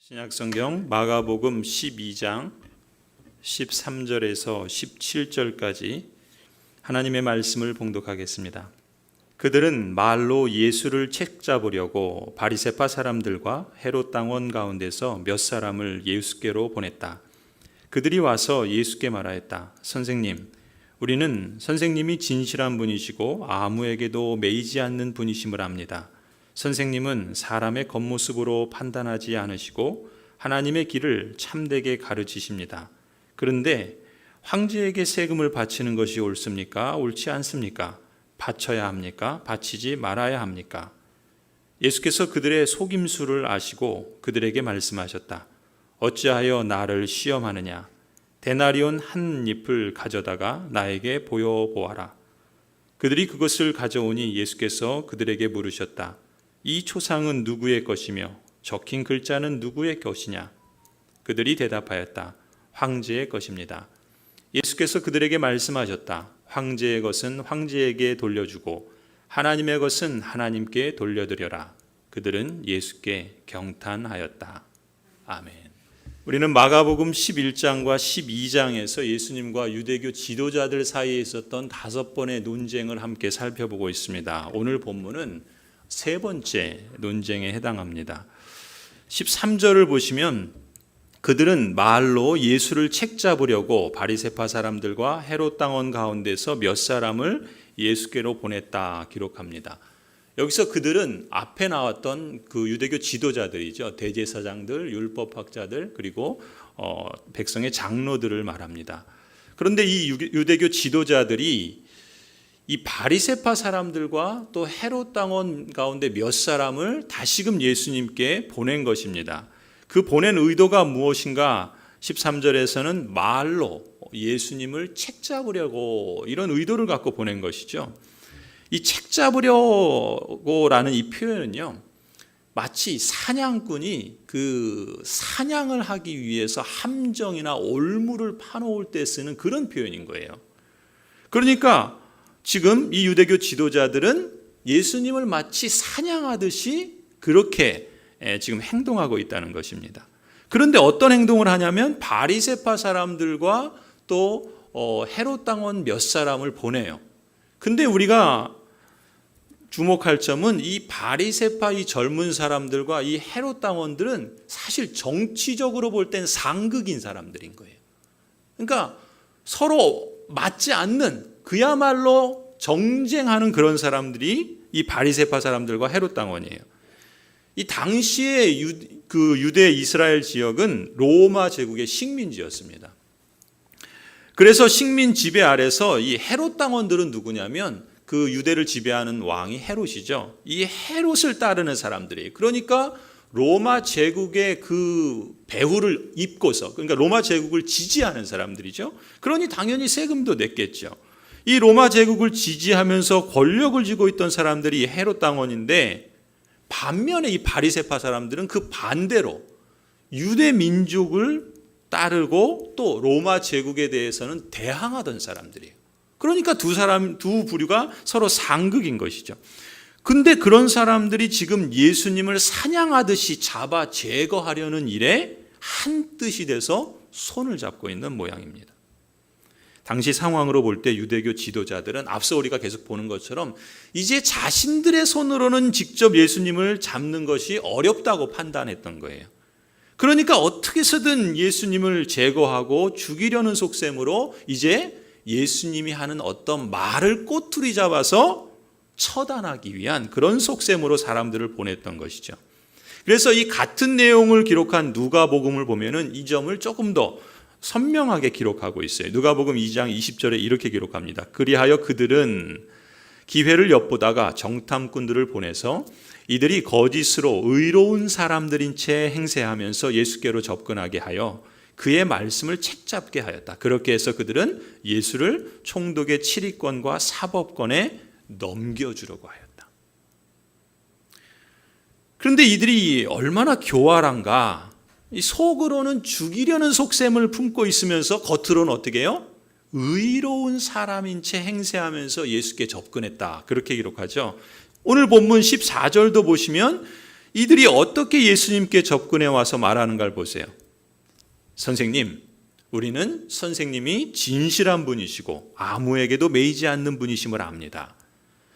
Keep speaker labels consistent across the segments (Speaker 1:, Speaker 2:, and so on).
Speaker 1: 신약성경 마가복음 12장 13절에서 17절까지 하나님의 말씀을 봉독하겠습니다. 그들은 말로 예수를 책잡으려고 바리새파 사람들과 헤롯 당원 가운데서 몇 사람을 예수께로 보냈다. 그들이 와서 예수께 말하였다. 선생님, 우리는 선생님이 진실한 분이시고 아무에게도 매이지 않는 분이심을 압니다. 선생님은 사람의 겉모습으로 판단하지 않으시고 하나님의 길을 참되게 가르치십니다. 그런데 황제에게 세금을 바치는 것이 옳습니까? 옳지 않습니까? 바쳐야 합니까? 바치지 말아야 합니까? 예수께서 그들의 속임수를 아시고 그들에게 말씀하셨다. 어찌하여 나를 시험하느냐? 데나리온 한 잎을 가져다가 나에게 보여보아라. 그들이 그것을 가져오니 예수께서 그들에게 물으셨다. 이 초상은 누구의 것이며 적힌 글자는 누구의 것이냐? 그들이 대답하였다. 황제의 것입니다. 예수께서 그들에게 말씀하셨다. 황제의 것은 황제에게 돌려주고 하나님의 것은 하나님께 돌려드려라. 그들은 예수께 경탄하였다. 아멘. 우리는 마가복음 11장과 12장에서 예수님과 유대교 지도자들 사이에 있었던 5번의 논쟁을 함께 살펴보고 있습니다. 오늘 본문은 세 번째 논쟁에 해당합니다. 13절을 보시면 그들은 말로 예수를 책잡으려고 바리새파 사람들과 헤롯 당원 가운데서 몇 사람을 예수께로 보냈다 기록합니다. 여기서 그들은 앞에 나왔던 그 유대교 지도자들이죠. 대제사장들, 율법학자들, 그리고 백성의 장로들을 말합니다. 그런데 이 유대교 지도자들이 이 바리새파 사람들과 또 헤롯 당원 가운데 몇 사람을 다시금 예수님께 보낸 것입니다. 그 보낸 의도가 무엇인가? 13절에서는 말로 예수님을 책잡으려고 이런 의도를 갖고 보낸 것이죠. 이 책잡으려고라는 이 표현은요, 마치 사냥꾼이 그 사냥을 하기 위해서 함정이나 올무를 파놓을 때 쓰는 그런 표현인 거예요. 그러니까 지금 이 유대교 지도자들은 예수님을 마치 사냥하듯이 그렇게 지금 행동하고 있다는 것입니다. 그런데 어떤 행동을 하냐면 바리새파 사람들과 또 헤롯 당원 몇 사람을 보내요. 근데 우리가 주목할 점은 이 바리새파 이 젊은 사람들과 이 헤롯 당원들은 사실 정치적으로 볼 땐 상극인 사람들인 거예요. 그러니까 서로 맞지 않는 그야말로 정쟁하는 그런 사람들이 이 바리새파 사람들과 헤롯 당원이에요. 이 당시에 유대 이스라엘 지역은 로마 제국의 식민지였습니다. 그래서 식민 지배 아래서 이 헤롯 당원들은 누구냐면 그 유대를 지배하는 왕이 헤롯이죠. 이 헤롯을 따르는 사람들이에요. 그러니까 로마 제국의 그 배후를 입고서, 그러니까 로마 제국을 지지하는 사람들이죠. 그러니 당연히 세금도 냈겠죠. 이 로마 제국을 지지하면서 권력을 쥐고 있던 사람들이 헤롯 당원인데, 반면에 이 바리새파 사람들은 그 반대로 유대 민족을 따르고 또 로마 제국에 대해서는 대항하던 사람들이에요. 그러니까 두 부류가 서로 상극인 것이죠. 근데 그런 사람들이 지금 예수님을 사냥하듯이 잡아 제거하려는 일에 한 뜻이 돼서 손을 잡고 있는 모양입니다. 당시 상황으로 볼 때 유대교 지도자들은 앞서 우리가 계속 보는 것처럼 이제 자신들의 손으로는 직접 예수님을 잡는 것이 어렵다고 판단했던 거예요. 그러니까 어떻게 해서든 예수님을 제거하고 죽이려는 속셈으로 이제 예수님이 하는 어떤 말을 꼬투리 잡아서 처단하기 위한 그런 속셈으로 사람들을 보냈던 것이죠. 그래서 이 같은 내용을 기록한 누가복음을 보면은 이 점을 조금 더 선명하게 기록하고 있어요. 누가복음 2장 20절에 이렇게 기록합니다. 그리하여 그들은 기회를 엿보다가 정탐꾼들을 보내서 이들이 거짓으로 의로운 사람들인 채 행세하면서 예수께로 접근하게 하여 그의 말씀을 책잡게 하였다. 그렇게 해서 그들은 예수를 총독의 치리권과 사법권에 넘겨주려고 하였다. 그런데 이들이 얼마나 교활한가. 속으로는 죽이려는 속셈을 품고 있으면서 겉으로는 어떻게 해요? 의로운 사람인 채 행세하면서 예수께 접근했다. 그렇게 기록하죠. 오늘 본문 14절도 보시면 이들이 어떻게 예수님께 접근해 와서 말하는가를 보세요. 선생님, 우리는 선생님이 진실한 분이시고 아무에게도 매이지 않는 분이심을 압니다.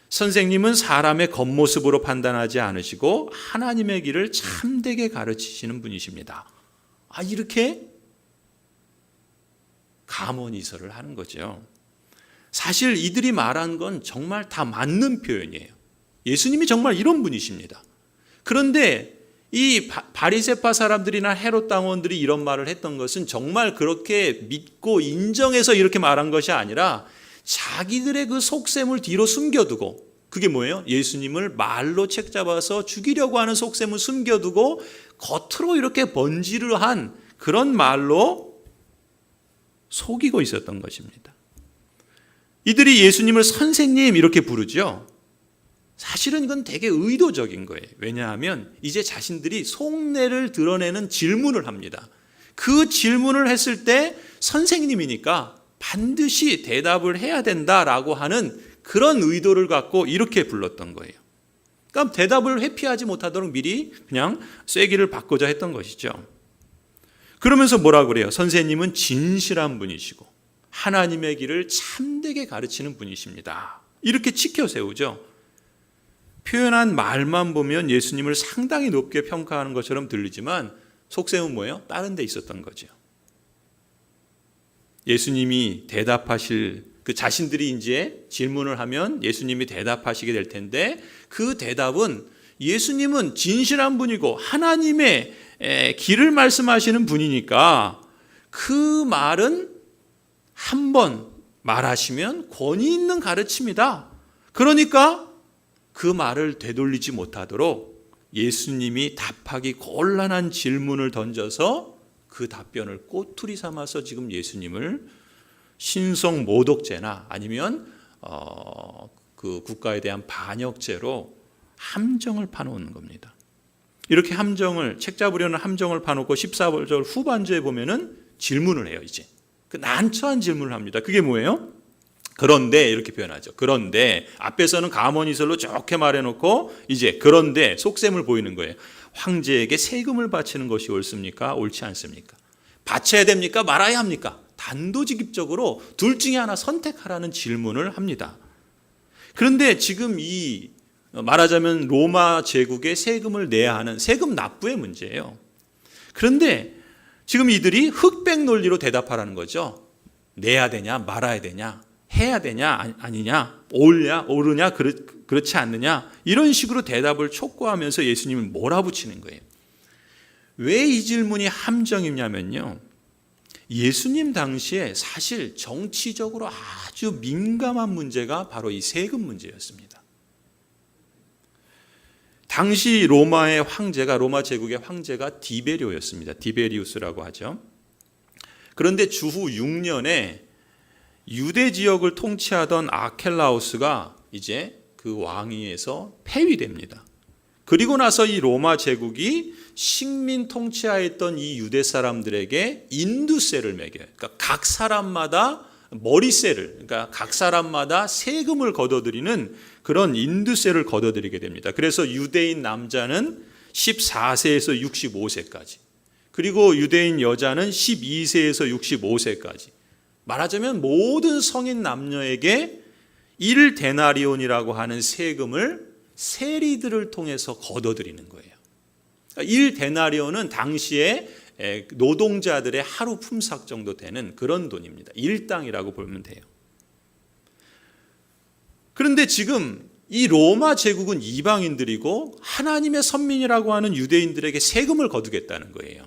Speaker 1: 선생님은 사람의 겉모습으로 판단하지 않으시고 하나님의 길을 참되게 가르치시는 분이십니다. 이렇게 감언이설을 하는 거죠. 사실 이들이 말한 건 정말 다 맞는 표현이에요. 예수님이 정말 이런 분이십니다. 그런데 이 바리새파 사람들이나 헤롯 당원들이 이런 말을 했던 것은 정말 그렇게 믿고 인정해서 이렇게 말한 것이 아니라 자기들의 그 속셈을 뒤로 숨겨두고, 그게 뭐예요? 예수님을 말로 책잡아서 죽이려고 하는 속셈을 숨겨두고 겉으로 이렇게 번지르한 그런 말로 속이고 있었던 것입니다. 이들이 예수님을 선생님 이렇게 부르죠. 사실은 이건 되게 의도적인 거예요. 왜냐하면 이제 자신들이 속내를 드러내는 질문을 합니다. 그 질문을 했을 때 선생님이니까 반드시 대답을 해야 된다라고 하는 그런 의도를 갖고 이렇게 불렀던 거예요. 그러니까 대답을 회피하지 못하도록 미리 그냥 쐐기를 받고자 했던 것이죠. 그러면서 뭐라고 그래요? 선생님은 진실한 분이시고 하나님의 길을 참되게 가르치는 분이십니다. 이렇게 치켜 세우죠. 표현한 말만 보면 예수님을 상당히 높게 평가하는 것처럼 들리지만 속셈은 뭐예요? 다른 데 있었던 거죠. 예수님이 대답하실, 그 자신들이 이제 질문을 하면 예수님이 대답하시게 될 텐데, 그 대답은 예수님은 진실한 분이고 하나님의 길을 말씀하시는 분이니까 그 말은 한 번 말하시면 권위 있는 가르침이다. 그러니까 그 말을 되돌리지 못하도록 예수님이 답하기 곤란한 질문을 던져서 그 답변을 꼬투리 삼아서 지금 예수님을 신성 모독죄나 아니면 그 국가에 대한 반역죄로 함정을 파놓는 겁니다. 이렇게 함정을, 책 잡으려는 함정을 파놓고 14절 후반절에 보면은 질문을 해요. 이제 그 난처한 질문을 합니다. 그게 뭐예요? 그런데 이렇게 표현하죠. 그런데 앞에서는 감언이설로 좋게 말해놓고 이제 그런데 속셈을 보이는 거예요. 황제에게 세금을 바치는 것이 옳습니까? 옳지 않습니까? 바쳐야 됩니까? 말아야 합니까? 단도직입적으로 둘 중에 하나 선택하라는 질문을 합니다. 그런데 지금 이 말하자면 로마 제국에 세금을 내야 하는 세금 납부의 문제예요. 그런데 지금 이들이 흑백 논리로 대답하라는 거죠. 내야 되냐 말아야 되냐, 해야 되냐 아니냐, 옳으냐 그렇지 않느냐, 이런 식으로 대답을 촉구하면서 예수님을 몰아붙이는 거예요. 왜 이 질문이 함정이냐면요, 예수님 당시에 사실 정치적으로 아주 민감한 문제가 바로 이 세금 문제였습니다. 당시 로마의 황제가, 로마 제국의 황제가 디베리오였습니다. 디베리우스라고 하죠. 그런데 주후 6년에 유대 지역을 통치하던 아켈라우스가 이제 그 왕위에서 폐위됩니다. 그리고 나서 이 로마 제국이 식민 통치하였던 이 유대 사람들에게 인두세를 매겨요. 그러니까 각 사람마다 머리세를, 그러니까 각 사람마다 세금을 걷어들이는 그런 인두세를 걷어들이게 됩니다. 그래서 유대인 남자는 14세에서 65세까지, 그리고 유대인 여자는 12세에서 65세까지, 말하자면 모든 성인 남녀에게 1데나리온이라고 하는 세금을 세리들을 통해서 걷어들이는 거예요. 1데나리온은 당시에 노동자들의 하루 품삯 정도 되는 그런 돈입니다. 일당이라고 보면 돼요. 그런데 지금 이 로마 제국은 이방인들이고 하나님의 선민이라고 하는 유대인들에게 세금을 거두겠다는 거예요.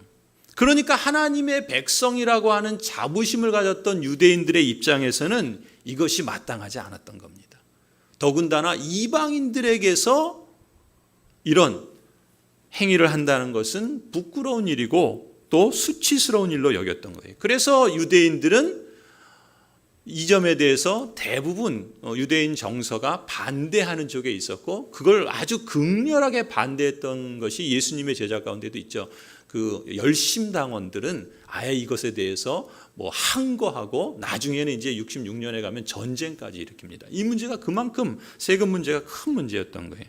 Speaker 1: 그러니까 하나님의 백성이라고 하는 자부심을 가졌던 유대인들의 입장에서는 이것이 마땅하지 않았던 겁니다. 더군다나 이방인들에게서 이런 행위를 한다는 것은 부끄러운 일이고 또 수치스러운 일로 여겼던 거예요. 그래서 유대인들은 이 점에 대해서 대부분 유대인 정서가 반대하는 쪽에 있었고, 그걸 아주 극렬하게 반대했던 것이 예수님의 제자 가운데도 있죠. 그 열심당원들은 아예 이것에 대해서 뭐 항거하고 나중에는 이제 66년에 가면 전쟁까지 일으킵니다. 이 문제가 그만큼 세금 문제가 큰 문제였던 거예요.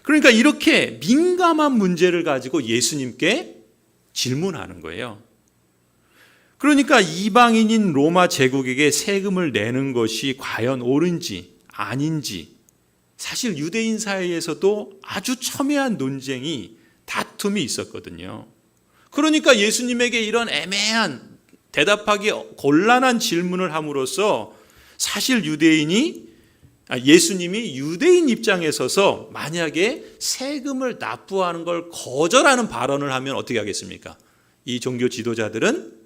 Speaker 1: 그러니까 이렇게 민감한 문제를 가지고 예수님께 질문하는 거예요. 그러니까 이방인인 로마 제국에게 세금을 내는 것이 과연 옳은지 아닌지, 사실 유대인 사이에서도 아주 첨예한 논쟁이, 다툼이 있었거든요. 그러니까 예수님에게 이런 애매한, 대답하기 곤란한 질문을 함으로써 사실 예수님이 유대인 입장에 서서 만약에 세금을 납부하는 걸 거절하는 발언을 하면 어떻게 하겠습니까? 이 종교 지도자들은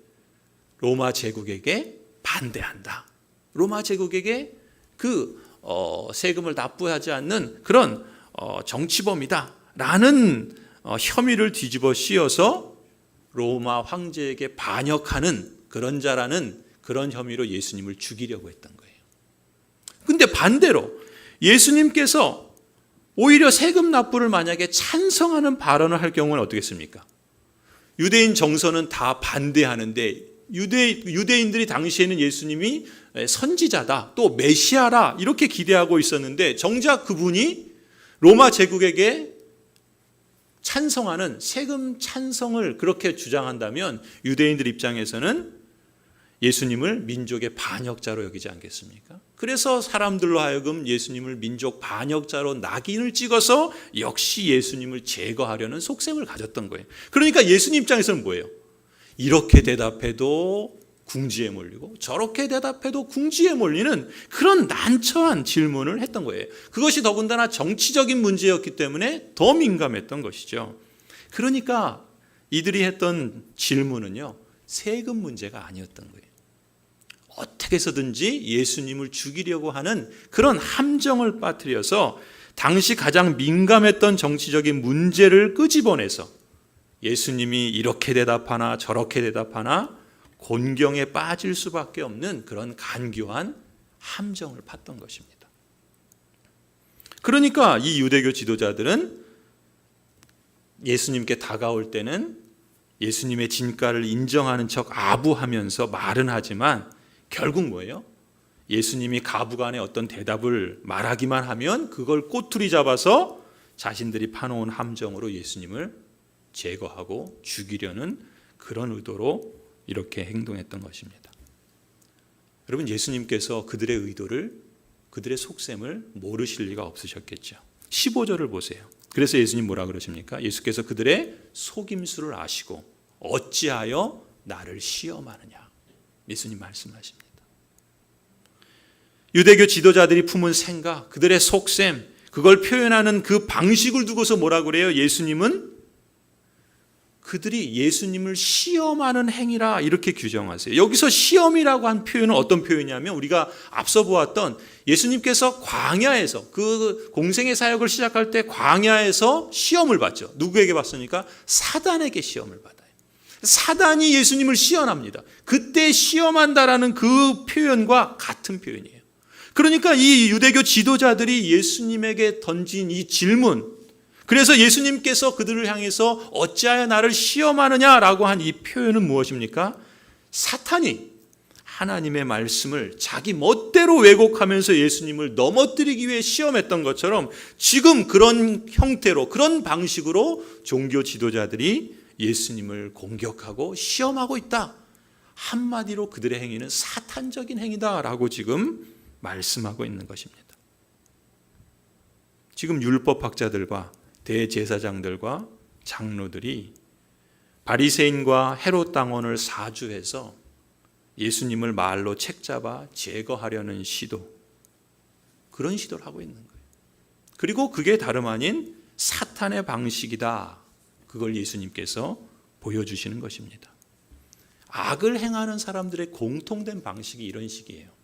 Speaker 1: 로마 제국에게 반대한다. 로마 제국에게 세금을 납부하지 않는 그런 정치범이다 라는 혐의를 뒤집어 씌워서 로마 황제에게 반역하는 그런 자라는 그런 혐의로 예수님을 죽이려고 했던 거예요. 근데 반대로 예수님께서 오히려 세금 납부를 만약에 찬성하는 발언을 할 경우는 어떻겠습니까? 유대인 정서는 다 반대하는데 유대인들이 당시에는 예수님이 선지자다, 또 메시아라 이렇게 기대하고 있었는데 정작 그분이 로마 제국에게 찬성하는 세금 찬성을 그렇게 주장한다면 유대인들 입장에서는 예수님을 민족의 반역자로 여기지 않겠습니까? 그래서 사람들로 하여금 예수님을 민족 반역자로 낙인을 찍어서 역시 예수님을 제거하려는 속셈을 가졌던 거예요. 그러니까 예수님 입장에서는 뭐예요? 이렇게 대답해도 궁지에 몰리고 저렇게 대답해도 궁지에 몰리는 그런 난처한 질문을 했던 거예요. 그것이 더군다나 정치적인 문제였기 때문에 더 민감했던 것이죠. 그러니까 이들이 했던 질문은요, 세금 문제가 아니었던 거예요. 어떻게 해서든지 예수님을 죽이려고 하는 그런 함정을 빠뜨려서 당시 가장 민감했던 정치적인 문제를 끄집어내서 예수님이 이렇게 대답하나 저렇게 대답하나 곤경에 빠질 수밖에 없는 그런 간교한 함정을 팠던 것입니다. 그러니까 이 유대교 지도자들은 예수님께 다가올 때는 예수님의 진가를 인정하는 척 아부하면서 말은 하지만 결국 뭐예요? 예수님이 가부간의 어떤 대답을 말하기만 하면 그걸 꼬투리 잡아서 자신들이 파놓은 함정으로 예수님을 제거하고 죽이려는 그런 의도로 이렇게 행동했던 것입니다. 여러분, 예수님께서 그들의 의도를, 그들의 속셈을 모르실 리가 없으셨겠죠. 15절을 보세요. 그래서 예수님 뭐라 그러십니까? 예수께서 그들의 속임수를 아시고 어찌하여 나를 시험하느냐. 예수님 말씀하십니다. 유대교 지도자들이 품은 생각, 그들의 속셈, 그걸 표현하는 그 방식을 두고서 뭐라 그래요? 예수님은 그들이 예수님을 시험하는 행위라 이렇게 규정하세요. 여기서 시험이라고 한 표현은 어떤 표현이냐면 우리가 앞서 보았던 예수님께서 광야에서 그 공생의 사역을 시작할 때 광야에서 시험을 받죠. 누구에게 받습니까? 사단에게 시험을 받아요. 사단이 예수님을 시험합니다. 그때 시험한다라는 그 표현과 같은 표현이에요. 그러니까 이 유대교 지도자들이 예수님에게 던진 이 질문, 그래서 예수님께서 그들을 향해서 어찌하여 나를 시험하느냐라고 한 이 표현은 무엇입니까? 사탄이 하나님의 말씀을 자기 멋대로 왜곡하면서 예수님을 넘어뜨리기 위해 시험했던 것처럼 지금 그런 형태로, 그런 방식으로 종교 지도자들이 예수님을 공격하고 시험하고 있다. 한마디로 그들의 행위는 사탄적인 행위다라고 지금 말씀하고 있는 것입니다. 지금 율법학자들과 대제사장들과 장로들이 바리새인과 헤롯 당원을 사주해서 예수님을 말로 책잡아 제거하려는 시도, 그런 시도를 하고 있는 거예요. 그리고 그게 다름 아닌 사탄의 방식이다. 그걸 예수님께서 보여주시는 것입니다. 악을 행하는 사람들의 공통된 방식이 이런 식이에요.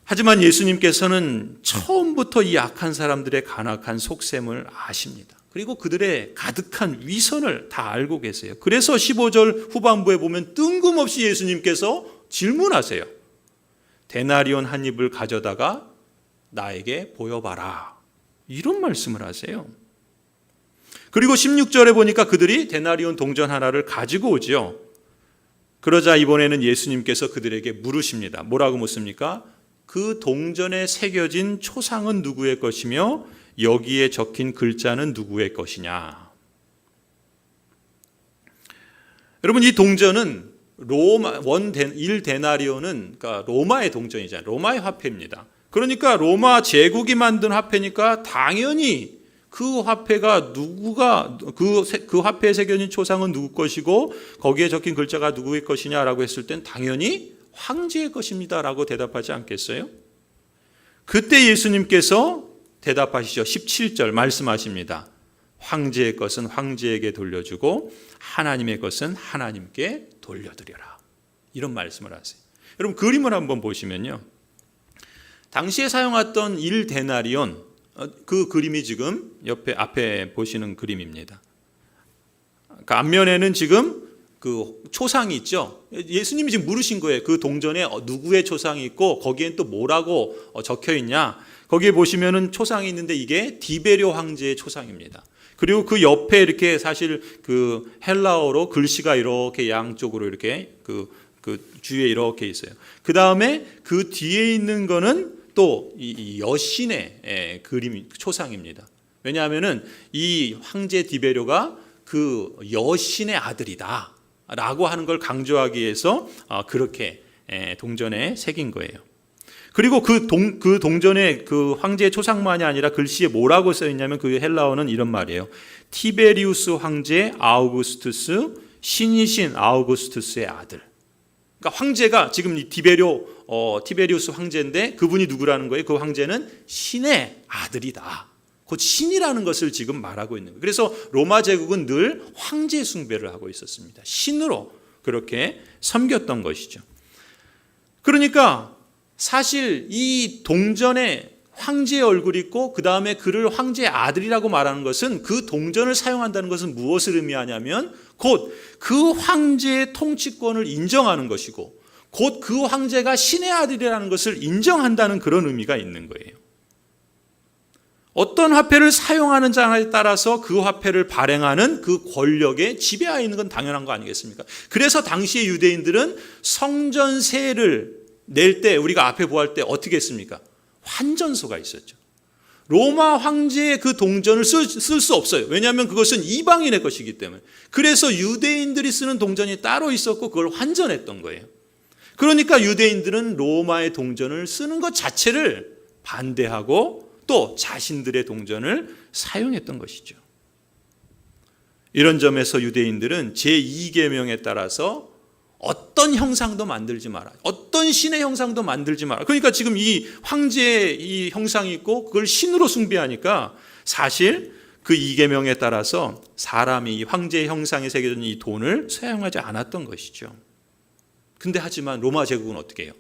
Speaker 1: 하지만 예수님께서는 처음부터 이 악한 사람들의 간악한 속셈을 아십니다. 그리고 그들의 가득한 위선을 다 알고 계세요. 그래서 15절 후반부에 보면 뜬금없이 예수님께서 질문하세요. 데나리온 한 입을 가져다가 나에게 보여봐라. 이런 말씀을 하세요. 그리고 16절에 보니까 그들이 데나리온 동전 하나를 가지고 오죠. 그러자 이번에는 예수님께서 그들에게 물으십니다. 뭐라고 묻습니까? 그 동전에 새겨진 초상은 누구의 것이며 여기에 적힌 글자는 누구의 것이냐. 여러분, 이 동전은 로마 1데나리온은 그러니까 로마의 동전이잖아요. 로마의 화폐입니다. 그러니까 로마 제국이 만든 화폐니까 당연히 그 화폐가 그 화폐에 새겨진 초상은 누구 것이고 거기에 적힌 글자가 누구의 것이냐라고 했을 땐 당연히 황제의 것입니다라고 대답하지 않겠어요? 그때 예수님께서 대답하시죠. 17절 말씀하십니다. 황제의 것은 황제에게 돌려주고 하나님의 것은 하나님께 돌려드려라. 이런 말씀을 하세요. 여러분, 그림을 한번 보시면요. 당시에 사용했던 1데나리온, 그 그림이 지금 앞에 보시는 그림입니다. 그 앞면에는 지금 그 초상이 있죠. 예수님이 지금 물으신 거예요. 그 동전에 누구의 초상이 있고 거기엔 또 뭐라고 적혀 있냐. 거기에 보시면은 초상이 있는데 이게 디베료 황제의 초상입니다. 그리고 그 옆에 이렇게 사실 그 헬라어로 글씨가 이렇게 양쪽으로 이렇게 그 주위에 이렇게 있어요. 그 다음에 그 뒤에 있는 거는 또 이 여신의 그림 초상입니다. 왜냐하면은 이 황제 디베료가 그 여신의 아들이다 라고 하는 걸 강조하기 위해서 그렇게 동전에 새긴 거예요. 그리고 그 동전에 그 황제의 초상만이 아니라 글씨에 뭐라고 써 있냐면 그 헬라어는 이런 말이에요. 티베리우스 황제 아우구스투스, 신이신 아우구스투스의 아들. 그러니까 황제가 지금 이 티베리우스 황제인데 그분이 누구라는 거예요? 그 황제는 신의 아들이다. 곧 신이라는 것을 지금 말하고 있는 거예요. 그래서 로마 제국은 늘 황제 숭배를 하고 있었습니다. 신으로 그렇게 섬겼던 것이죠. 그러니까 사실 이 동전에 황제의 얼굴이 있고 그 다음에 그를 황제의 아들이라고 말하는 것은 그 동전을 사용한다는 것은 무엇을 의미하냐면 곧 그 황제의 통치권을 인정하는 것이고 곧 그 황제가 신의 아들이라는 것을 인정한다는 그런 의미가 있는 거예요. 어떤 화폐를 사용하는 자에 따라서 그 화폐를 발행하는 그 권력에 지배하에 있는 건 당연한 거 아니겠습니까? 그래서 당시의 유대인들은 성전세를 낼 때 우리가 앞에 보았을 때 어떻게 했습니까? 환전소가 있었죠. 로마 황제의 그 동전을 쓸 수 없어요. 왜냐하면 그것은 이방인의 것이기 때문에. 그래서 유대인들이 쓰는 동전이 따로 있었고 그걸 환전했던 거예요. 그러니까 유대인들은 로마의 동전을 쓰는 것 자체를 반대하고 또 자신들의 동전을 사용했던 것이죠. 이런 점에서 유대인들은 제2계명에 따라서 어떤 형상도 만들지 마라. 어떤 신의 형상도 만들지 마라. 그러니까 지금 이 황제의 이 형상이 있고 그걸 신으로 숭배하니까 사실 그 2계명에 따라서 사람이 이 황제의 형상에 새겨진 이 돈을 사용하지 않았던 것이죠. 근데 하지만 로마 제국은 어떻게 해요?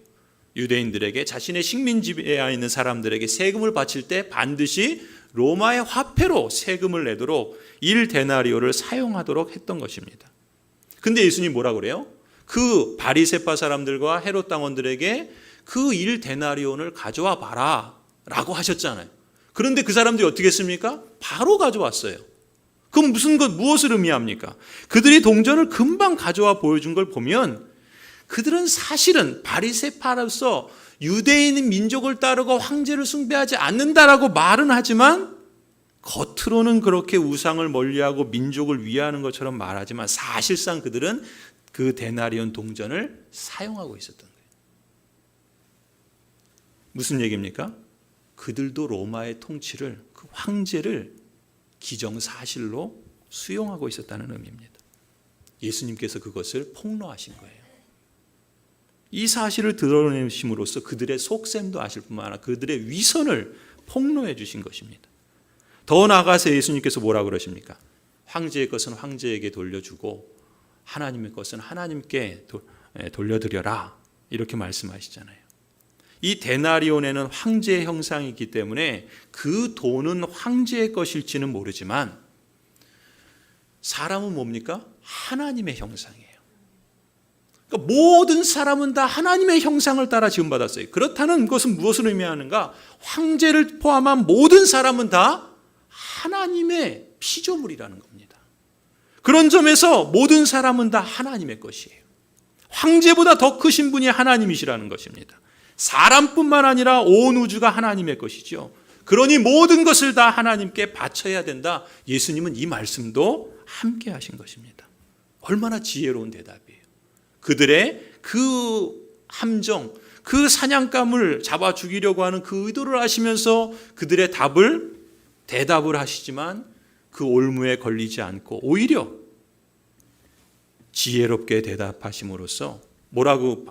Speaker 1: 유대인들에게 자신의 식민 지배하에 있는 사람들에게 세금을 바칠 때 반드시 로마의 화폐로 세금을 내도록 1데나리오를 사용하도록 했던 것입니다. 근데 예수님이 뭐라 그래요? 그 바리새파 사람들과 헤롯 당원들에게 그 1데나리온을 가져와 봐라 라고 하셨잖아요. 그런데 그 사람들이 어떻게 했습니까? 바로 가져왔어요. 그럼 무엇을 의미합니까? 그들이 동전을 금방 가져와 보여준 걸 보면 그들은 사실은 바리새파로서 유대인 민족을 따르고 황제를 숭배하지 않는다라고 말은 하지만 겉으로는 그렇게 우상을 멀리하고 민족을 위하는 것처럼 말하지만 사실상 그들은 그 데나리온 동전을 사용하고 있었던 거예요. 무슨 얘기입니까? 그들도 로마의 통치를, 그 황제를 기정사실로 수용하고 있었다는 의미입니다. 예수님께서 그것을 폭로하신 거예요. 이 사실을 드러내심으로써 그들의 속셈도 아실 뿐만 아니라 그들의 위선을 폭로해 주신 것입니다. 더 나아가서 예수님께서 뭐라 그러십니까? 황제의 것은 황제에게 돌려주고 하나님의 것은 하나님께 돌려드려라 이렇게 말씀하시잖아요. 이 데나리온에는 황제의 형상이 있기 때문에 그 돈은 황제의 것일지는 모르지만 사람은 뭡니까? 하나님의 형상이에요. 그러니까 모든 사람은 다 하나님의 형상을 따라 지음받았어요. 그렇다는 것은 무엇을 의미하는가? 황제를 포함한 모든 사람은 다 하나님의 피조물이라는 겁니다. 그런 점에서 모든 사람은 다 하나님의 것이에요. 황제보다 더 크신 분이 하나님이시라는 것입니다. 사람뿐만 아니라 온 우주가 하나님의 것이죠. 그러니 모든 것을 다 하나님께 바쳐야 된다. 예수님은 이 말씀도 함께 하신 것입니다. 얼마나 지혜로운 대답이에요. 그들의 그 함정, 그 사냥감을 잡아 죽이려고 하는 그 의도를 아시면서 그들의 대답을 하시지만 그 올무에 걸리지 않고 오히려 지혜롭게 대답하심으로써 뭐라고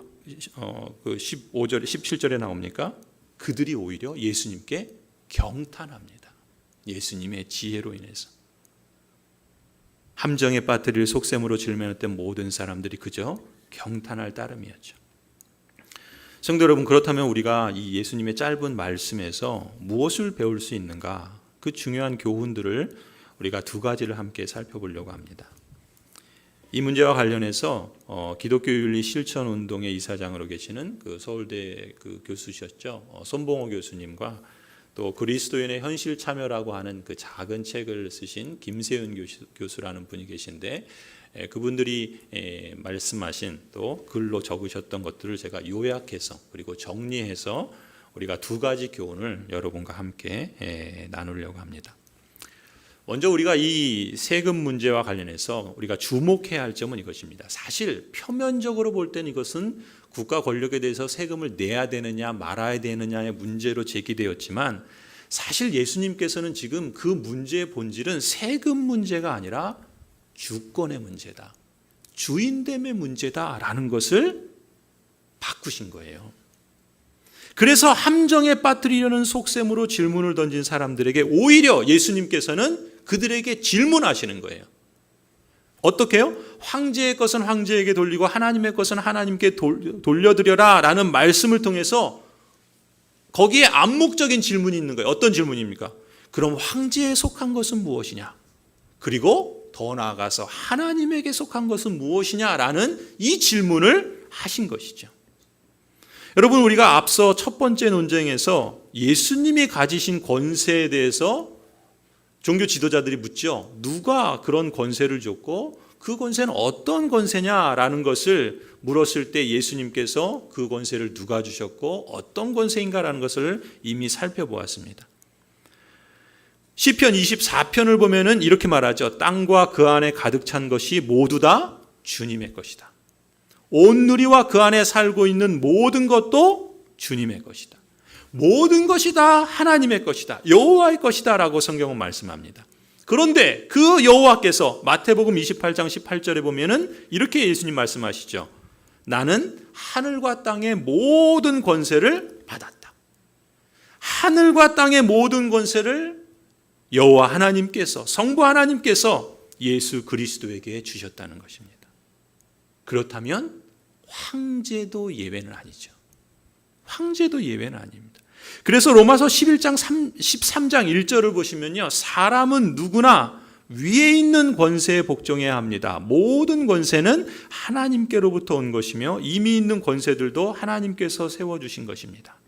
Speaker 1: 그 15절, 17절에 나옵니까? 그들이 오히려 예수님께 경탄합니다. 예수님의 지혜로 인해서. 함정에 빠뜨릴 속셈으로 질문했던 모든 사람들이 그저 경탄할 따름이었죠. 성도 여러분, 그렇다면 우리가 이 예수님의 짧은 말씀에서 무엇을 배울 수 있는가? 그 중요한 교훈들을 우리가 두 가지를 함께 살펴보려고 합니다. 이 문제와 관련해서 기독교 윤리 실천 운동의 이사장으로 계시는 그 서울대 그 교수셨죠. 손봉호 교수님과 또 그리스도인의 현실 참여라고 하는 그 작은 책을 쓰신 김세윤 교수라는 분이 계신데 그분들이 말씀하신 또 글로 적으셨던 것들을 제가 요약해서 그리고 정리해서 우리가 두 가지 교훈을 여러분과 함께 나누려고 합니다. 먼저 우리가 이 세금 문제와 관련해서 우리가 주목해야 할 점은 이것입니다. 사실 표면적으로 볼 때는 이것은 국가 권력에 대해서 세금을 내야 되느냐 말아야 되느냐의 문제로 제기되었지만 사실 예수님께서는 지금 그 문제의 본질은 세금 문제가 아니라 주권의 문제다. 주인됨의 문제다라는 것을 바꾸신 거예요. 그래서 함정에 빠뜨리려는 속셈으로 질문을 던진 사람들에게 오히려 예수님께서는 그들에게 질문하시는 거예요. 어떻게 해요? 황제의 것은 황제에게 돌리고 하나님의 것은 하나님께 돌려드려라 라는 말씀을 통해서 거기에 암묵적인 질문이 있는 거예요. 어떤 질문입니까? 그럼 황제에 속한 것은 무엇이냐? 그리고 더 나아가서 하나님에게 속한 것은 무엇이냐라는 이 질문을 하신 것이죠. 여러분, 우리가 앞서 첫 번째 논쟁에서 예수님이 가지신 권세에 대해서 종교 지도자들이 묻죠. 누가 그런 권세를 줬고 그 권세는 어떤 권세냐라는 것을 물었을 때 예수님께서 그 권세를 누가 주셨고 어떤 권세인가라는 것을 이미 살펴보았습니다. 시편 24편을 보면은 이렇게 말하죠. 땅과 그 안에 가득 찬 것이 모두 다 주님의 것이다. 온 누리와 그 안에 살고 있는 모든 것도 주님의 것이다. 모든 것이 다 하나님의 것이다. 여호와의 것이다 라고 성경은 말씀합니다. 그런데 그 여호와께서 마태복음 28장 18절에 보면은 이렇게 예수님 말씀하시죠. 나는 하늘과 땅의 모든 권세를 받았다. 하늘과 땅의 모든 권세를 여호와 하나님께서, 성부 하나님께서 예수 그리스도에게 주셨다는 것입니다. 그렇다면 황제도 예외는 아니죠. 황제도 예외는 아닙니다. 그래서 로마서 11장 13장 1절을 보시면요. 사람은 누구나 위에 있는 권세에 복종해야 합니다. 모든 권세는 하나님께로부터 온 것이며 이미 있는 권세들도 하나님께서 세워주신 것입니다.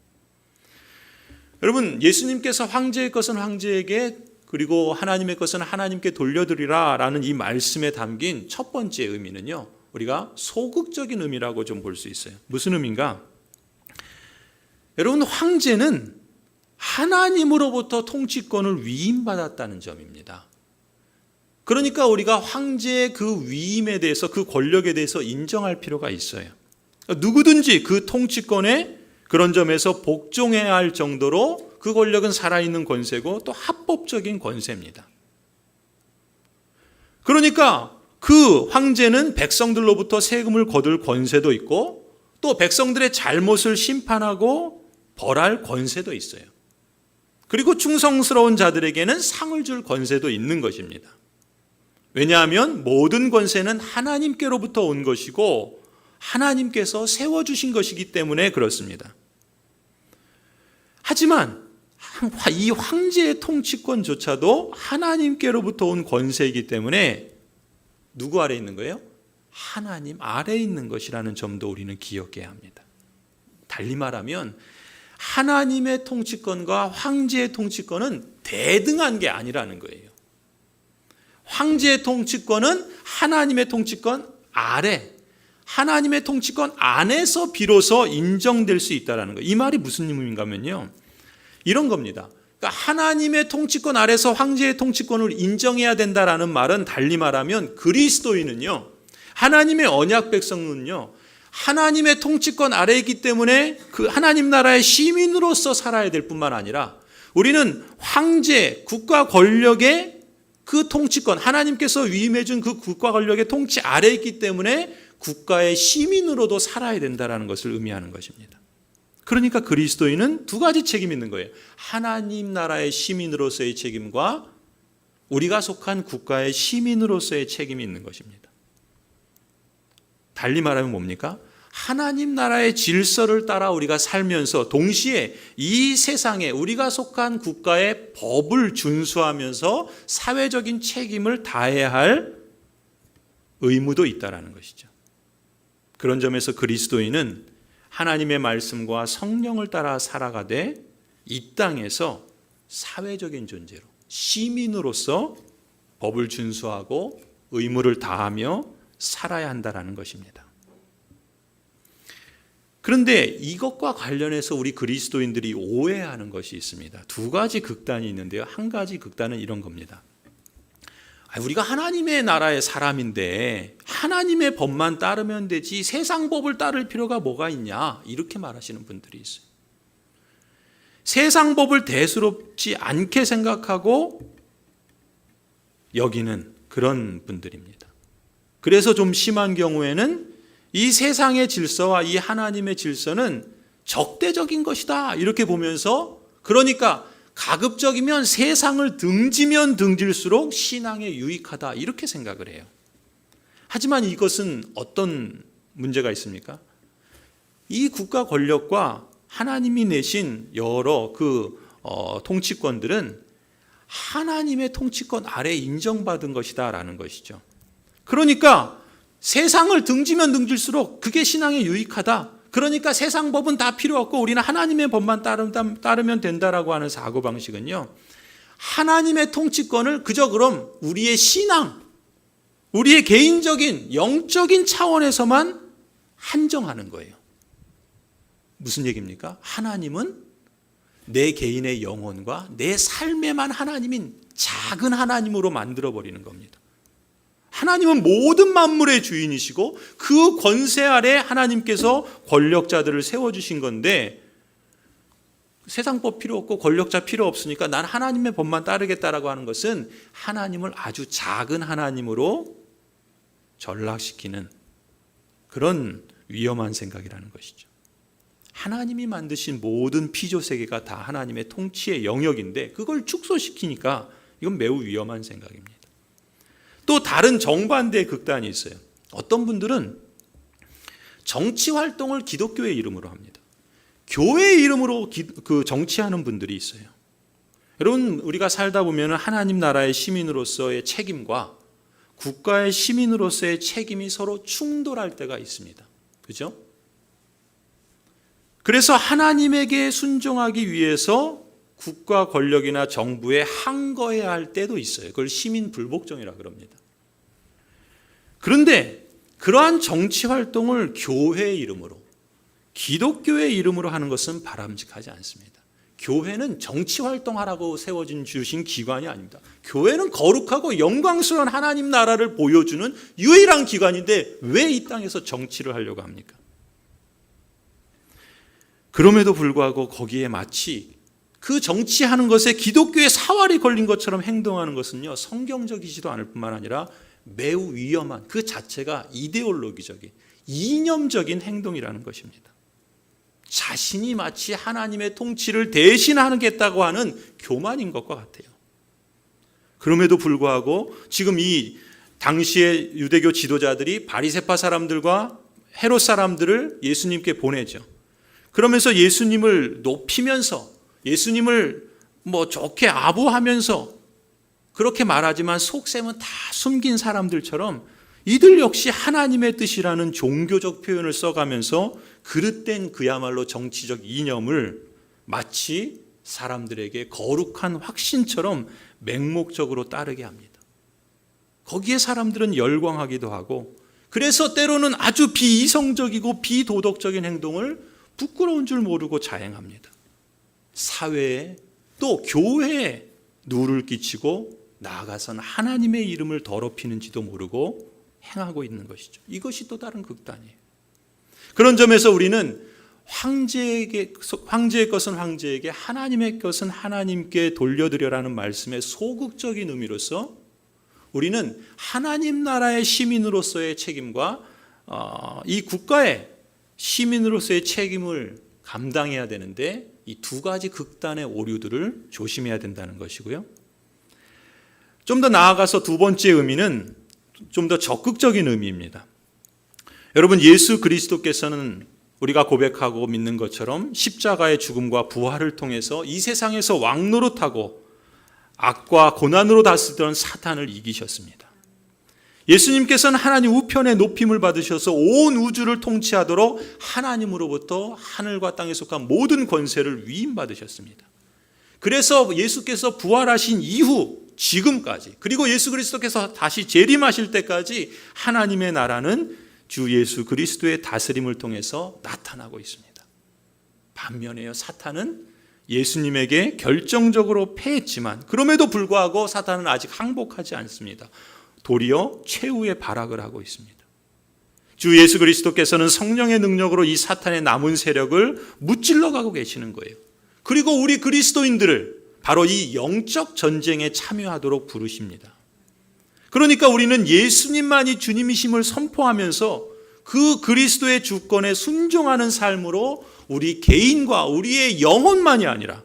Speaker 1: 여러분, 예수님께서 황제의 것은 황제에게 그리고 하나님의 것은 하나님께 돌려드리라 라는 이 말씀에 담긴 첫 번째 의미는요. 우리가 소극적인 의미라고 좀 볼 수 있어요. 무슨 의미인가? 여러분, 황제는 하나님으로부터 통치권을 위임받았다는 점입니다. 그러니까 우리가 황제의 그 위임에 대해서, 그 권력에 대해서 인정할 필요가 있어요. 누구든지 그 통치권에 그런 점에서 복종해야 할 정도로 그 권력은 살아있는 권세고 또 합법적인 권세입니다. 그러니까 그 황제는 백성들로부터 세금을 거둘 권세도 있고 또 백성들의 잘못을 심판하고 벌할 권세도 있어요. 그리고 충성스러운 자들에게는 상을 줄 권세도 있는 것입니다. 왜냐하면 모든 권세는 하나님께로부터 온 것이고 하나님께서 세워주신 것이기 때문에 그렇습니다. 하지만 이 황제의 통치권조차도 하나님께로부터 온 권세이기 때문에 누구 아래에 있는 거예요? 하나님 아래에 있는 것이라는 점도 우리는 기억해야 합니다. 달리 말하면 하나님의 통치권과 황제의 통치권은 대등한 게 아니라는 거예요. 황제의 통치권은 하나님의 통치권 아래, 하나님의 통치권 안에서 비로소 인정될 수 있다는 거예요. 이 말이 무슨 의미인가 하면요. 이런 겁니다. 그러니까 하나님의 통치권 아래서 황제의 통치권을 인정해야 된다라는 말은 달리 말하면 그리스도인은요, 하나님의 언약 백성은요, 하나님의 통치권 아래에 있기 때문에 그 하나님 나라의 시민으로서 살아야 될 뿐만 아니라 우리는 황제, 국가 권력의 그 통치권, 하나님께서 위임해 준 그 국가 권력의 통치 아래에 있기 때문에 국가의 시민으로도 살아야 된다는 것을 의미하는 것입니다. 그러니까 그리스도인은 두 가지 책임이 있는 거예요. 하나님 나라의 시민으로서의 책임과 우리가 속한 국가의 시민으로서의 책임이 있는 것입니다. 달리 말하면 뭡니까? 하나님 나라의 질서를 따라 우리가 살면서 동시에 이 세상에 우리가 속한 국가의 법을 준수하면서 사회적인 책임을 다해야 할 의무도 있다는 것이죠. 그런 점에서 그리스도인은 하나님의 말씀과 성령을 따라 살아가되 이 땅에서 사회적인 존재로 시민으로서 법을 준수하고 의무를 다하며 살아야 한다는 것입니다. 그런데 이것과 관련해서 우리 그리스도인들이 오해하는 것이 있습니다. 두 가지 극단이 있는데요. 한 가지 극단은 이런 겁니다. 우리가 하나님의 나라의 사람인데 하나님의 법만 따르면 되지 세상 법을 따를 필요가 뭐가 있냐, 이렇게 말하시는 분들이 있어요. 세상 법을 대수롭지 않게 생각하고 여기는 그런 분들입니다. 그래서 좀 심한 경우에는 이 세상의 질서와 이 하나님의 질서는 적대적인 것이다, 이렇게 보면서, 그러니까 가급적이면 세상을 등지면 등질수록 신앙에 유익하다, 이렇게 생각을 해요. 하지만 이것은 어떤 문제가 있습니까? 이 국가 권력과 하나님이 내신 여러 통치권들은 하나님의 통치권 아래 인정받은 것이다라는 것이죠. 그러니까 세상을 등지면 등질수록 그게 신앙에 유익하다. 그러니까 세상 법은 다 필요 없고 우리는 하나님의 법만 따르면 된다라고 하는 사고방식은요, 하나님의 통치권을 그저 그럼 우리의 신앙, 우리의 개인적인 영적인 차원에서만 한정하는 거예요. 무슨 얘기입니까? 하나님은 내 개인의 영혼과 내 삶에만 하나님인 작은 하나님으로 만들어버리는 겁니다. 하나님은 모든 만물의 주인이시고 그 권세 아래 하나님께서 권력자들을 세워주신 건데, 세상법 필요 없고 권력자 필요 없으니까 난 하나님의 법만 따르겠다라고 하는 것은 하나님을 아주 작은 하나님으로 전락시키는 그런 위험한 생각이라는 것이죠. 하나님이 만드신 모든 피조세계가 다 하나님의 통치의 영역인데 그걸 축소시키니까 이건 매우 위험한 생각입니다. 또 다른 정반대의 극단이 있어요. 어떤 분들은 정치 활동을 기독교의 이름으로 합니다. 교회의 이름으로 정치하는 분들이 있어요. 여러분, 우리가 살다 보면 하나님 나라의 시민으로서의 책임과 국가의 시민으로서의 책임이 서로 충돌할 때가 있습니다. 그죠? 그래서 하나님에게 순종하기 위해서 국가 권력이나 정부에 항거해야 할 때도 있어요. 그걸 시민 불복종이라고 그럽니다. 그런데 그러한 정치 활동을 교회의 이름으로, 기독교의 이름으로 하는 것은 바람직하지 않습니다. 교회는 정치 활동하라고 주신 기관이 아닙니다. 교회는 거룩하고 영광스러운 하나님 나라를 보여주는 유일한 기관인데 왜 이 땅에서 정치를 하려고 합니까? 그럼에도 불구하고 거기에 마치 그 정치하는 것에 기독교의 사활이 걸린 것처럼 행동하는 것은요, 성경적이지도 않을 뿐만 아니라 매우 위험한, 그 자체가 이데올로기적인, 이념적인 행동이라는 것입니다. 자신이 마치 하나님의 통치를 대신하겠다고 하는 교만인 것과 같아요. 그럼에도 불구하고 지금 이 당시의 유대교 지도자들이 바리새파 사람들과 헤롯 사람들을 예수님께 보내죠. 그러면서 예수님을 높이면서 예수님을 좋게 아부하면서 그렇게 말하지만 속셈은 다 숨긴 사람들처럼 이들 역시 하나님의 뜻이라는 종교적 표현을 써가면서 그릇된 그야말로 정치적 이념을 마치 사람들에게 거룩한 확신처럼 맹목적으로 따르게 합니다. 거기에 사람들은 열광하기도 하고, 그래서 때로는 아주 비이성적이고 비도덕적인 행동을 부끄러운 줄 모르고 자행합니다. 사회에 또 교회에 누를 끼치고 나아가서는 하나님의 이름을 더럽히는지도 모르고 행하고 있는 것이죠. 이것이 또 다른 극단이에요. 그런 점에서 우리는 황제의 것은 황제에게, 하나님의 것은 하나님께 돌려드려라는 말씀의 소극적인 의미로서 우리는 하나님 나라의 시민으로서의 책임과 이 국가의 시민으로서의 책임을 감당해야 되는데 이 두 가지 극단의 오류들을 조심해야 된다는 것이고요. 좀 더 나아가서 두 번째 의미는 좀 더 적극적인 의미입니다. 여러분, 예수 그리스도께서는 우리가 고백하고 믿는 것처럼 십자가의 죽음과 부활을 통해서 이 세상에서 왕노릇하고 악과 고난으로 다스리던 사탄을 이기셨습니다. 예수님께서는 하나님 우편에 높임을 받으셔서 온 우주를 통치하도록 하나님으로부터 하늘과 땅에 속한 모든 권세를 위임받으셨습니다. 그래서 예수께서 부활하신 이후 지금까지, 그리고 예수 그리스도께서 다시 재림하실 때까지 하나님의 나라는 주 예수 그리스도의 다스림을 통해서 나타나고 있습니다. 반면에요, 사탄은 예수님에게 결정적으로 패했지만 그럼에도 불구하고 사탄은 아직 항복하지 않습니다. 도리어 최후의 발악을 하고 있습니다. 주 예수 그리스도께서는 성령의 능력으로 이 사탄의 남은 세력을 무찔러 가고 계시는 거예요. 그리고 우리 그리스도인들을 바로 이 영적 전쟁에 참여하도록 부르십니다. 그러니까 우리는 예수님만이 주님이심을 선포하면서 그 그리스도의 주권에 순종하는 삶으로 우리 개인과 우리의 영혼만이 아니라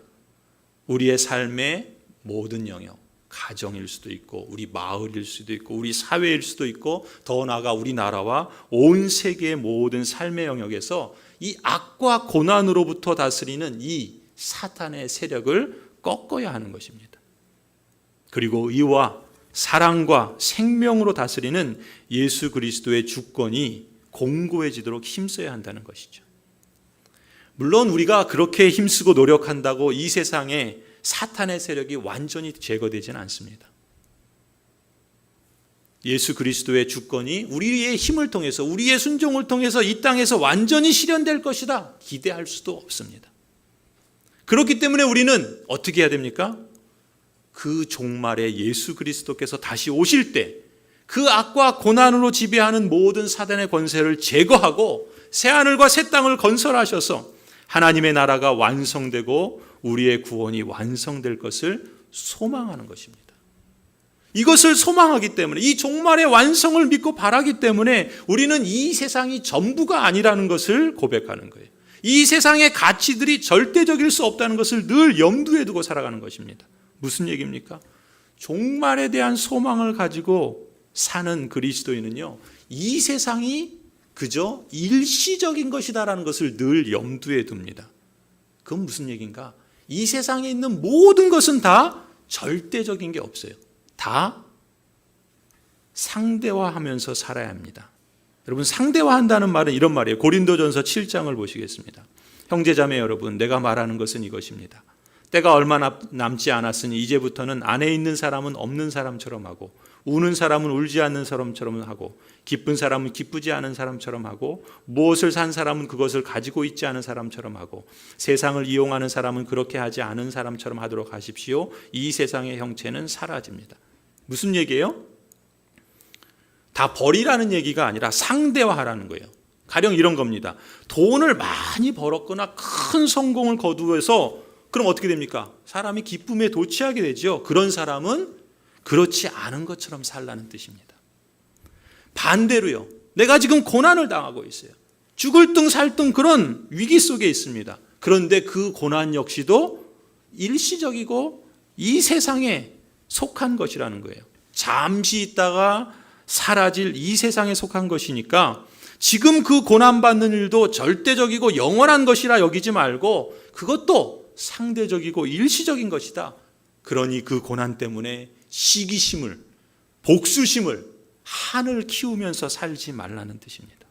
Speaker 1: 우리의 삶의 모든 영역, 가정일 수도 있고 우리 마을일 수도 있고 우리 사회일 수도 있고 더 나아가 우리나라와 온 세계의 모든 삶의 영역에서 이 악과 고난으로부터 다스리는 이 사탄의 세력을 꺾어야 하는 것입니다. 그리고 의와 사랑과 생명으로 다스리는 예수 그리스도의 주권이 공고해지도록 힘써야 한다는 것이죠. 물론 우리가 그렇게 힘쓰고 노력한다고 이 세상에 사탄의 세력이 완전히 제거되지는 않습니다. 예수 그리스도의 주권이 우리의 힘을 통해서, 우리의 순종을 통해서 이 땅에서 완전히 실현될 것이다 기대할 수도 없습니다. 그렇기 때문에 우리는 어떻게 해야 됩니까? 그 종말에 예수 그리스도께서 다시 오실 때 그 악과 고난으로 지배하는 모든 사단의 권세를 제거하고 새하늘과 새 땅을 건설하셔서 하나님의 나라가 완성되고 우리의 구원이 완성될 것을 소망하는 것입니다. 이것을 소망하기 때문에, 이 종말의 완성을 믿고 바라기 때문에 우리는 이 세상이 전부가 아니라는 것을 고백하는 거예요. 이 세상의 가치들이 절대적일 수 없다는 것을 늘 염두에 두고 살아가는 것입니다. 무슨 얘기입니까? 종말에 대한 소망을 가지고 사는 그리스도인은요, 이 세상이 그저 일시적인 것이다라는 것을 늘 염두에 둡니다. 그건 무슨 얘기인가? 이 세상에 있는 모든 것은 다 절대적인 게 없어요. 다 상대화하면서 살아야 합니다. 여러분, 상대화한다는 말은 이런 말이에요. 고린도전서 7장을 보시겠습니다. 형제자매 여러분, 내가 말하는 것은 이것입니다. 때가 얼마 남지 않았으니 이제부터는 안에 있는 사람은 없는 사람처럼 하고 우는 사람은 울지 않는 사람처럼 하고 기쁜 사람은 기쁘지 않은 사람처럼 하고 무엇을 산 사람은 그것을 가지고 있지 않은 사람처럼 하고 세상을 이용하는 사람은 그렇게 하지 않은 사람처럼 하도록 하십시오. 이 세상의 형체는 사라집니다. 무슨 얘기예요? 다 버리라는 얘기가 아니라 상대화하라는 거예요. 가령 이런 겁니다. 돈을 많이 벌었거나 큰 성공을 거두어서 그럼 어떻게 됩니까? 사람이 기쁨에 도취하게 되죠. 그런 사람은 그렇지 않은 것처럼 살라는 뜻입니다. 반대로요, 내가 지금 고난을 당하고 있어요. 죽을 둥 살 둥 그런 위기 속에 있습니다. 그런데 그 고난 역시도 일시적이고 이 세상에 속한 것이라는 거예요. 잠시 있다가 사라질 이 세상에 속한 것이니까 지금 그 고난받는 일도 절대적이고 영원한 것이라 여기지 말고 그것도 상대적이고 일시적인 것이다. 그러니 그 고난 때문에 시기심을, 복수심을, 한을 키우면서 살지 말라는 뜻입니다.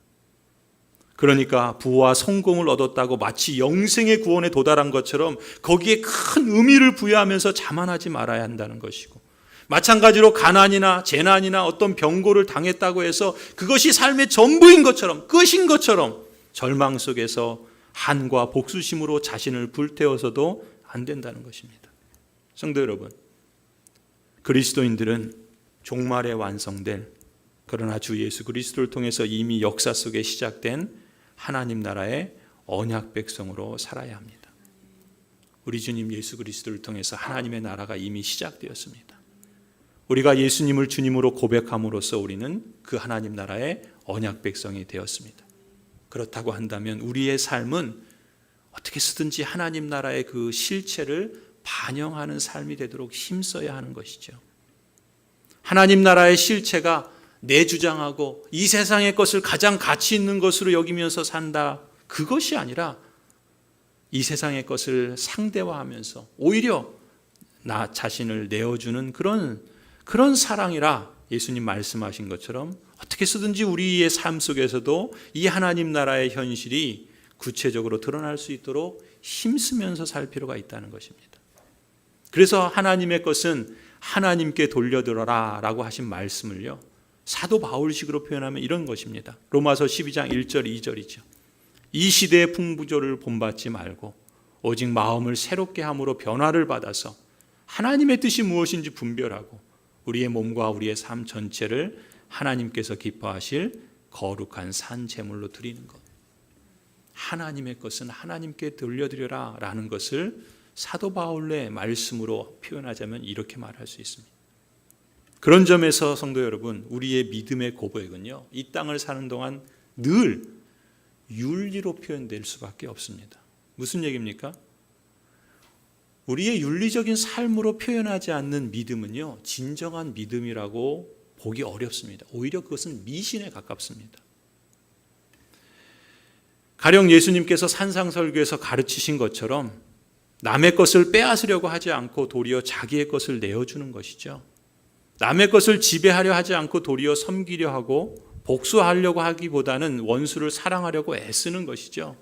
Speaker 1: 그러니까 부와 성공을 얻었다고 마치 영생의 구원에 도달한 것처럼 거기에 큰 의미를 부여하면서 자만하지 말아야 한다는 것이고, 마찬가지로 가난이나 재난이나 어떤 병고를 당했다고 해서 그것이 삶의 전부인 것처럼, 끝인 것처럼 절망 속에서 한과 복수심으로 자신을 불태워서도 안 된다는 것입니다. 성도 여러분, 그리스도인들은 종말에 완성될, 그러나 주 예수 그리스도를 통해서 이미 역사 속에 시작된 하나님 나라의 언약 백성으로 살아야 합니다. 우리 주님 예수 그리스도를 통해서 하나님의 나라가 이미 시작되었습니다. 우리가 예수님을 주님으로 고백함으로써 우리는 그 하나님 나라의 언약 백성이 되었습니다. 그렇다고 한다면 우리의 삶은 어떻게 쓰든지 하나님 나라의 그 실체를 반영하는 삶이 되도록 힘써야 하는 것이죠. 하나님 나라의 실체가 내 주장하고 이 세상의 것을 가장 가치 있는 것으로 여기면서 산다, 그것이 아니라 이 세상의 것을 상대화하면서 오히려 나 자신을 내어주는 그런 사랑이라 예수님 말씀하신 것처럼 어떻게 쓰든지 우리의 삶 속에서도 이 하나님 나라의 현실이 구체적으로 드러날 수 있도록 힘쓰면서 살 필요가 있다는 것입니다. 그래서 하나님의 것은 하나님께 돌려드려라 라고 하신 말씀을요, 사도 바울식으로 표현하면 이런 것입니다. 로마서 12장 1절 2절이죠. 이 시대의 풍부조를 본받지 말고 오직 마음을 새롭게 함으로 변화를 받아서 하나님의 뜻이 무엇인지 분별하고 우리의 몸과 우리의 삶 전체를 하나님께서 기뻐하실 거룩한 산 제물로 드리는 것. 하나님의 것은 하나님께 돌려드려라 라는 것을 사도 바울의 말씀으로 표현하자면 이렇게 말할 수 있습니다. 그런 점에서 성도 여러분, 우리의 믿음의 고백은요, 이 땅을 사는 동안 늘 윤리로 표현될 수밖에 없습니다. 무슨 얘기입니까? 우리의 윤리적인 삶으로 표현하지 않는 믿음은요, 진정한 믿음이라고 보기 어렵습니다. 오히려 그것은 미신에 가깝습니다. 가령 예수님께서 산상설교에서 가르치신 것처럼 남의 것을 빼앗으려고 하지 않고 도리어 자기의 것을 내어주는 것이죠. 남의 것을 지배하려 하지 않고 도리어 섬기려 하고 복수하려고 하기보다는 원수를 사랑하려고 애쓰는 것이죠.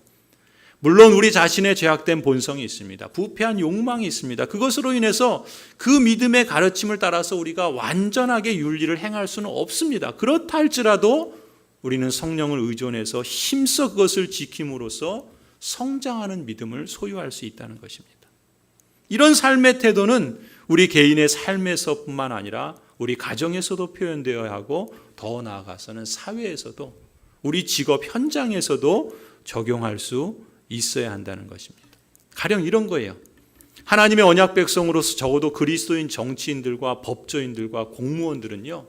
Speaker 1: 물론 우리 자신의 죄악된 본성이 있습니다. 부패한 욕망이 있습니다. 그것으로 인해서 그 믿음의 가르침을 따라서 우리가 완전하게 윤리를 행할 수는 없습니다. 그렇다 할지라도 우리는 성령을 의존해서 힘써 그것을 지킴으로써 성장하는 믿음을 소유할 수 있다는 것입니다. 이런 삶의 태도는 우리 개인의 삶에서뿐만 아니라 우리 가정에서도 표현되어야 하고 더 나아가서는 사회에서도 우리 직업 현장에서도 적용할 수 있어야 한다는 것입니다. 가령 이런 거예요. 하나님의 언약 백성으로서 적어도 그리스도인 정치인들과 법조인들과 공무원들은요,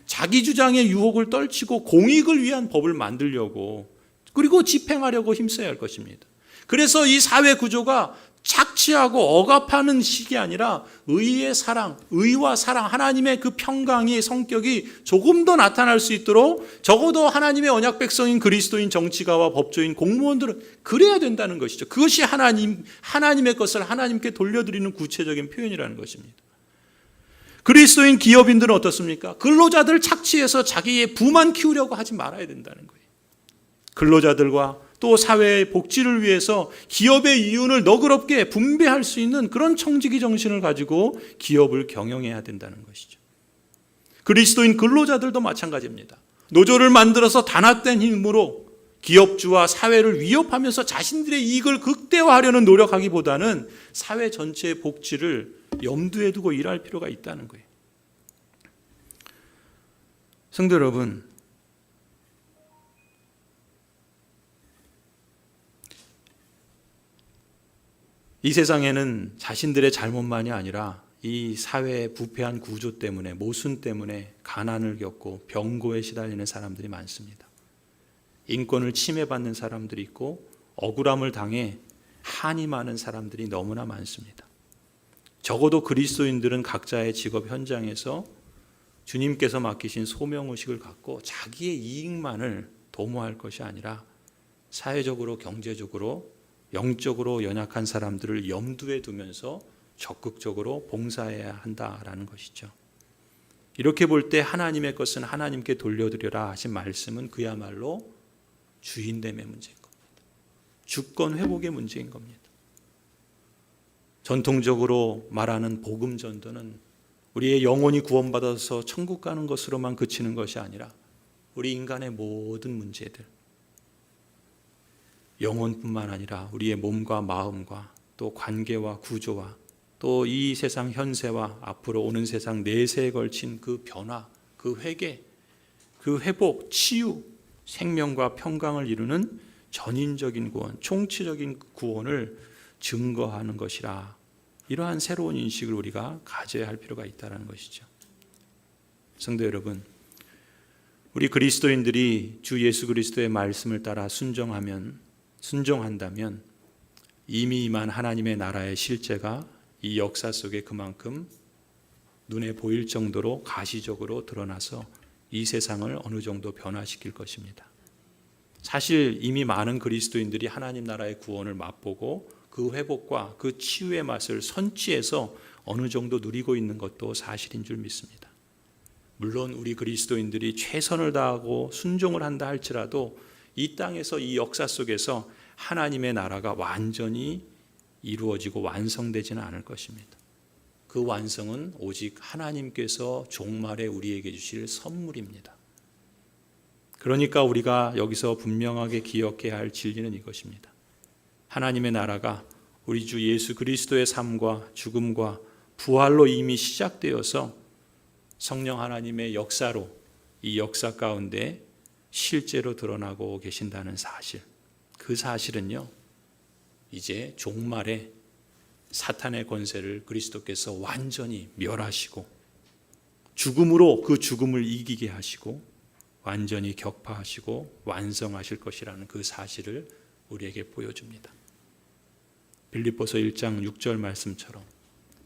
Speaker 1: 자기 주장의 유혹을 떨치고 공익을 위한 법을 만들려고 그리고 집행하려고 힘써야 할 것입니다. 그래서 이 사회 구조가 착취하고 억압하는 식이 아니라 의의 사랑, 의와 사랑, 하나님의 그 평강의 성격이 조금 더 나타날 수 있도록 적어도 하나님의 언약 백성인 그리스도인 정치가와 법조인 공무원들은 그래야 된다는 것이죠. 그것이 하나님의 것을 하나님께 돌려드리는 구체적인 표현이라는 것입니다. 그리스도인 기업인들은 어떻습니까? 근로자들을 착취해서 자기의 부만 키우려고 하지 말아야 된다는 거예요. 근로자들과 또 사회의 복지를 위해서 기업의 이윤을 너그럽게 분배할 수 있는 그런 청지기 정신을 가지고 기업을 경영해야 된다는 것이죠. 그리스도인 근로자들도 마찬가지입니다. 노조를 만들어서 단합된 힘으로 기업주와 사회를 위협하면서 자신들의 이익을 극대화하려는 노력하기보다는 사회 전체의 복지를 염두에 두고 일할 필요가 있다는 거예요. 성도 여러분, 이 세상에는 자신들의 잘못만이 아니라 이 사회의 부패한 구조 때문에, 모순 때문에 가난을 겪고 병고에 시달리는 사람들이 많습니다. 인권을 침해받는 사람들이 있고 억울함을 당해 한이 많은 사람들이 너무나 많습니다. 적어도 그리스도인들은 각자의 직업 현장에서 주님께서 맡기신 소명의식을 갖고 자기의 이익만을 도모할 것이 아니라 사회적으로, 경제적으로, 영적으로 연약한 사람들을 염두에 두면서 적극적으로 봉사해야 한다라는 것이죠. 이렇게 볼 때 하나님의 것은 하나님께 돌려드려라 하신 말씀은 그야말로 주인됨의 문제인 겁니다. 주권 회복의 문제인 겁니다. 전통적으로 말하는 복음 전도는 우리의 영혼이 구원받아서 천국 가는 것으로만 그치는 것이 아니라 우리 인간의 모든 문제들, 영혼뿐만 아니라 우리의 몸과 마음과 또 관계와 구조와 또 이 세상 현세와 앞으로 오는 세상 내세에 걸친 그 변화, 그 회개, 그 회복, 치유, 생명과 평강을 이루는 전인적인 구원, 총체적인 구원을 증거하는 것이라, 이러한 새로운 인식을 우리가 가져야 할 필요가 있다는 것이죠. 성도 여러분, 우리 그리스도인들이 주 예수 그리스도의 말씀을 따라 순종한다면 이미 임한 하나님의 나라의 실제가 이 역사 속에 그만큼 눈에 보일 정도로 가시적으로 드러나서 이 세상을 어느 정도 변화시킬 것입니다. 사실 이미 많은 그리스도인들이 하나님 나라의 구원을 맛보고 그 회복과 그 치유의 맛을 선취해서 어느 정도 누리고 있는 것도 사실인 줄 믿습니다. 물론 우리 그리스도인들이 최선을 다하고 순종을 한다 할지라도 이 땅에서 이 역사 속에서 하나님의 나라가 완전히 이루어지고 완성되지는 않을 것입니다. 그 완성은 오직 하나님께서 종말에 우리에게 주실 선물입니다. 그러니까 우리가 여기서 분명하게 기억해야 할 진리는 이것입니다. 하나님의 나라가 우리 주 예수 그리스도의 삶과 죽음과 부활로 이미 시작되어서 성령 하나님의 역사로 이 역사 가운데 실제로 드러나고 계신다는 사실, 그 사실은요, 이제 종말에 사탄의 권세를 그리스도께서 완전히 멸하시고 죽음으로 그 죽음을 이기게 하시고 완전히 격파하시고 완성하실 것이라는 그 사실을 우리에게 보여줍니다. 빌립보서 1장 6절 말씀처럼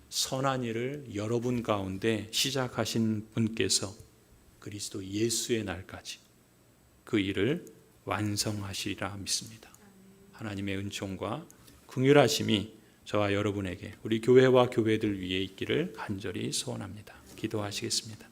Speaker 1: 선한 일을 여러분 가운데 시작하신 분께서 그리스도 예수의 날까지 그 일을 완성하시리라 믿습니다. 하나님의 은총과 긍휼하심이 저와 여러분에게, 우리 교회와 교회들 위에 있기를 간절히 소원합니다. 기도하시겠습니다.